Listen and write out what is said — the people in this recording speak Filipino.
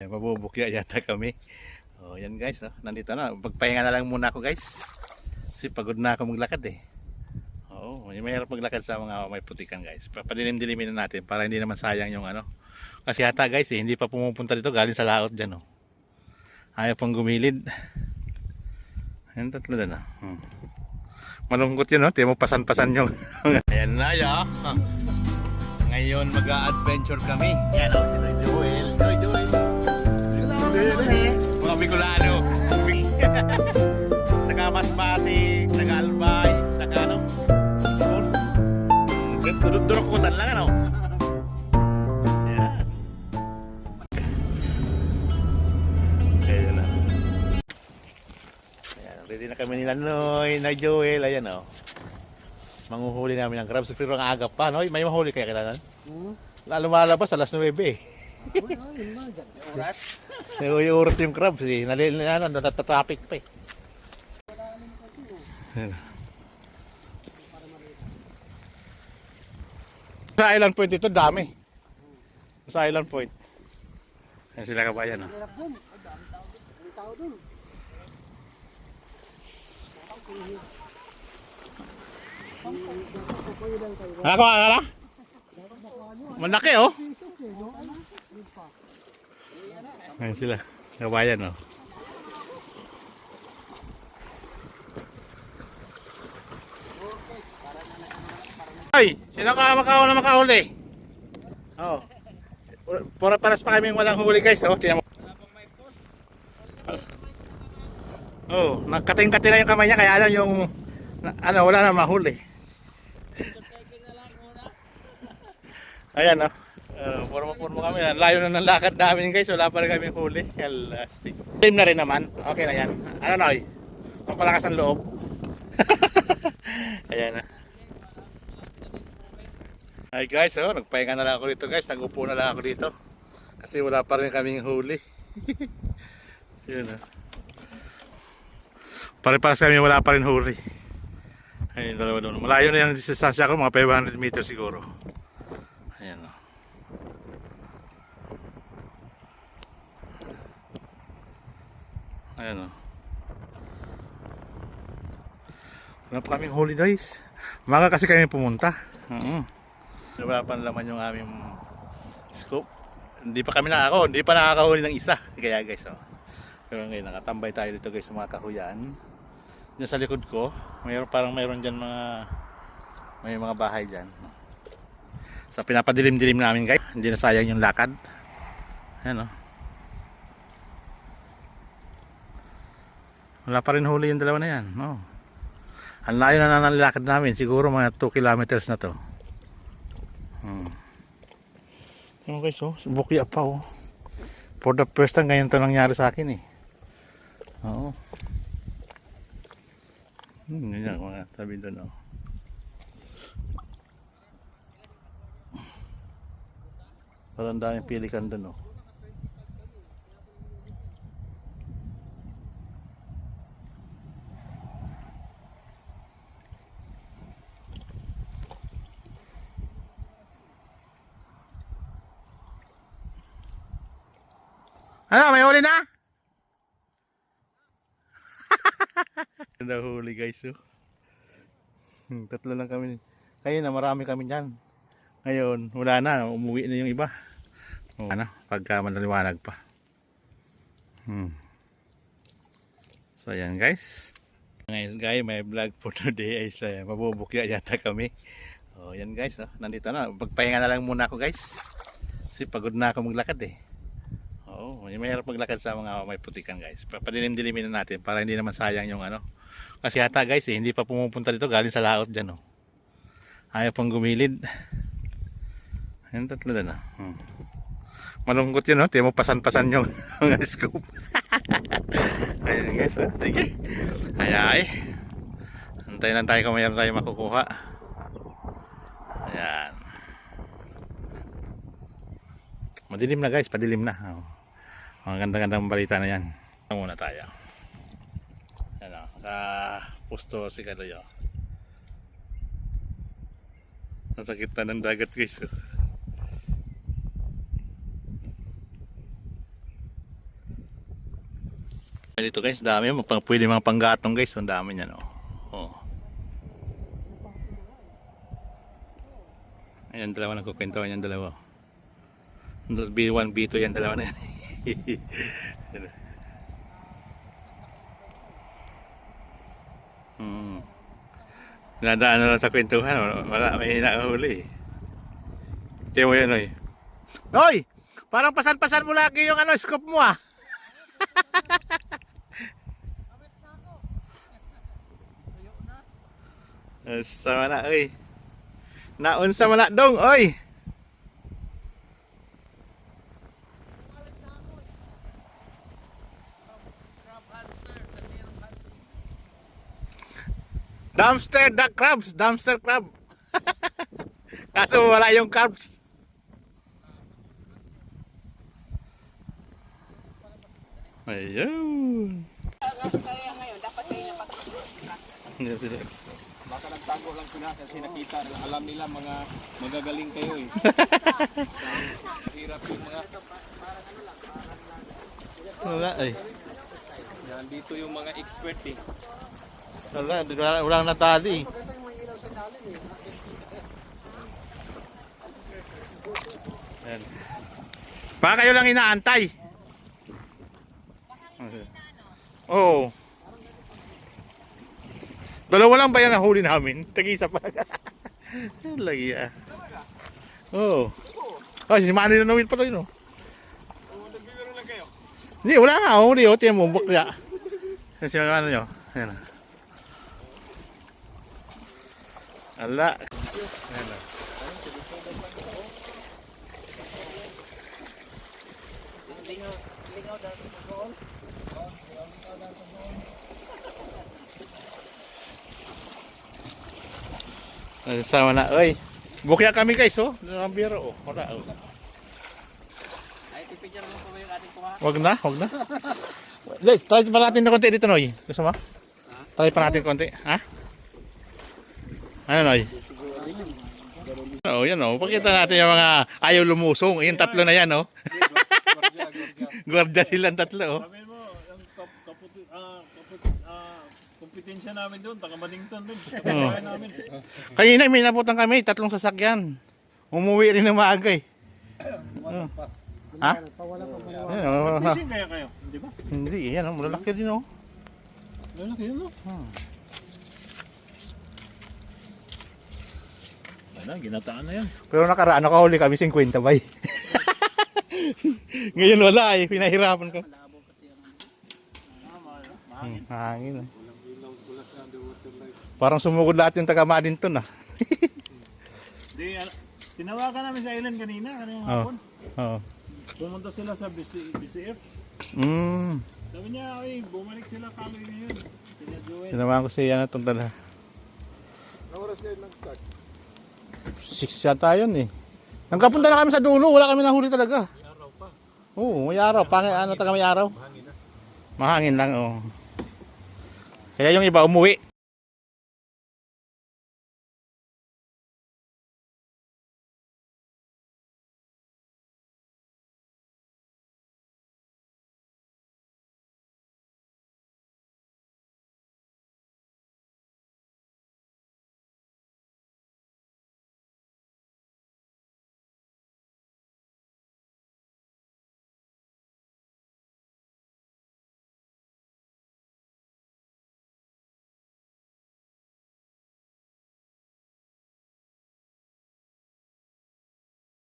Mabubukya yata kami. Oh, yan guys, oh. Nandito na. Pagpahinga na lang muna ako guys. Kasi pagod na ako maglakad eh. Oo, mahirap maglakad sa mga may putikan guys. Padilim-dilimin na natin para hindi naman sayang yung ano. Kasi yata guys, eh, hindi pa pumupunta dito galing sa laot dyan oh. Ayaw pang gumilid. Ayan, tatlo na. Malungkot yun, no? Tiyan mo pasan-pasan yung... Ayan na, ya. Ngayon mag-a-adventure kami. Yan, oh, si Joel. Joel. Hello, Mga Bicolano. Taga-Masbate, taga-Albay, saka ano? Durok-kutan lang, ano? Ayan. Ayan na. Ready na kami nila Noy, na Joel, ayan o. Manguhuli namin ng crabs, pero ang agap pa, Noy. May mahuli kaya kailangan? Lumalabas alas 9 eh. Oras? Yung oras yung crabs eh. Natatraffic pa eh. Sa Island Point ito, dami. Sa Island Point. Ayan sila kabayan o. Hirap dun. Ang tao dun. Ako, ano? Malaki oh. Ayan sila. Kabayan oh. Ay, sino ka makahuli? Oh. Para paras pa kami walang huli guys oh. Tingnan mo. Oh, nagkating-kating na yung kamay niya kaya alam yung ano, wala na mahuli. Ayan oh. Purmo kami. Layo na ng lakad namin guys. Wala pa rin kami huli. Elastic. Team na rin naman. Okay na yan. Ano na eh? Pampalakas ang loob. Ayan na. Hi guys, oh, nagpahinga na lang ako dito guys. Nagupo na lang ako dito. Kasi wala pa rin kaming huli. Yun oh. Pare-paras kami wala pa rin huli. Ayun, dalawa doon. Malayo na yung distansya ko. Mga 500 meters siguro. Ayan o. Ayan o. Wala pa kaming huli guys. Umaga kasi kami pumunta. Wala pa naman yung aming scoop. Hindi pa nakakahuli ng isa. Kaya guys o. Pero ngayon nakatambay tayo dito guys sa mga kahuyan. Diyan sa likod ko, mayroon dyan may mga bahay dyan. So pinapadilim-dilim namin guys. Hindi na sayang yung lakad. Ayan o. Wala pa rin huli yung dalawa na yan. Oh. Ang layo na lakad namin. Siguro mga 2 kilometers na to. Ano guys oh. Bukya pa oh. For the first time ngayon to nangyari sa akin eh. Oo. Ganyan mga tabi doon oh. Parang daming pilikan doon oh. Ano, may huli na? Nahuli guys oh. Tatlo lang kami. Kaya na marami kami dyan. Ngayon wala na, umuwi na yung iba. Oh, ano, pagka maliwanag pa. So yan guys. Ngayon guys, may vlog for today ay mabubukya yata kami. Oh, yan guys oh. Nandito na. Pagpahinga na lang muna ako guys. Kasi pagod na ako maglakad eh. Oo, mahirap maglakad sa mga may putikan guys. Padilim-dilimin na natin para hindi naman sayang yung ano. Kasi yata guys, eh, hindi pa pumupunta dito galing sa laot dyan oh. Ayaw pang gumilid. Ayan, tatlo na. Malungkot yun no? Tiyan mo pasan-pasan yung mga scoop. Ayan guys oh. Sige. Ay. Antayin lang tayo kung mayroon tayo makukuha. Ayan. Madilim na guys, padilim na oh. Mga ganda-gandang balita na yan. Muna tayo. Ano, naka-pusto si Kaloy oh. Nasa gitna ng dagat guys oh. Dito guys, dami pwede mga panggatong guys, ang dami niyan oh. Oh. Ayan dalawa nagkukwentuhan yan dalawa. B1, B2 yan dalawa na yan. Nadaan na lang sa kwentuhan, wala may hinahuli. Tiyo mo yan oy. Oy! Parang pasan-pasan mo lagi yung scoop mo ah. Sama na oy. Naunsa man na dong oy. Dumpster duck crabs, dumpster crab. Kaso wala yung crabs. Ayun. Baka nagtago lang sila kasi nakita, alam nila mga magagaling kayo eh. Hirap yung mga... Wala eh. Yan, dito yung mga expert eh. Walang natali. Maganda yung may ilaw sa ilalim eh. Ayan. Baka kayo lang inaantay. Oo. Dalawa lang ba yan nahuli namin? Tag-isa pa. Lagi ah. Oo. Oh, si Manny na nawin pa tayo no? Nagbibiro lang kayo? Hindi, wala nga. Huli o. Tiyan mo, bukya. Si Manny nyo. Ayan. Ala. Ayan na. Lingaw dahil sa doon. Sama na. Oy. Bukya kami guys oh. Ang biro oh. Wala oh. Ay, pipicture mo po ba yung ating kuha? Wag na, wag na. Let's try pa natin ng konti dito Noy. Gusto mo? Try pa natin konti. Ha? Ano Noy? Oh, yan oh. Pakita natin yung mga ayaw lumusong. Yung tatlo na yan oh. Guardia silang tatlo oh. Sabi mo, yung kompetensya namin doon, taga Manington doon. Kapatid namin. Kanina may naputan kami, 3 sasakyan. Umuwi rin ng maaga eh. Ha? Pawala pa mga. Ayan, oh. Fishing kaya kayo, hindi ba? Hindi, yan oh. Malalaki din oh. Lalaki yun, no? Ayun na, ginataan na yan. Pero nakaraan, nakahuli kami 50 bay. Ngayon wala eh, pinahirapan ko. Hangin eh. Parang sumugod lahat yung taga Madinton ah. Di, tinawagan namin sa island kanina Oo. hapon. Oo. Pumunta sila sa BCF. Mm. Sabi niya, ay, bumalik sila kami ngayon. Sila Joel. Tinawagan ko siya na itong dala. Ang oras kayo nag-start? 6 yata yun eh. Nagkapunta na kami sa dulo, wala kami nahuli talaga. May araw pa. Oo, may araw. Ano taga may araw? Mahangin na. Mahangin lang oh. Kaya yung iba umuwi.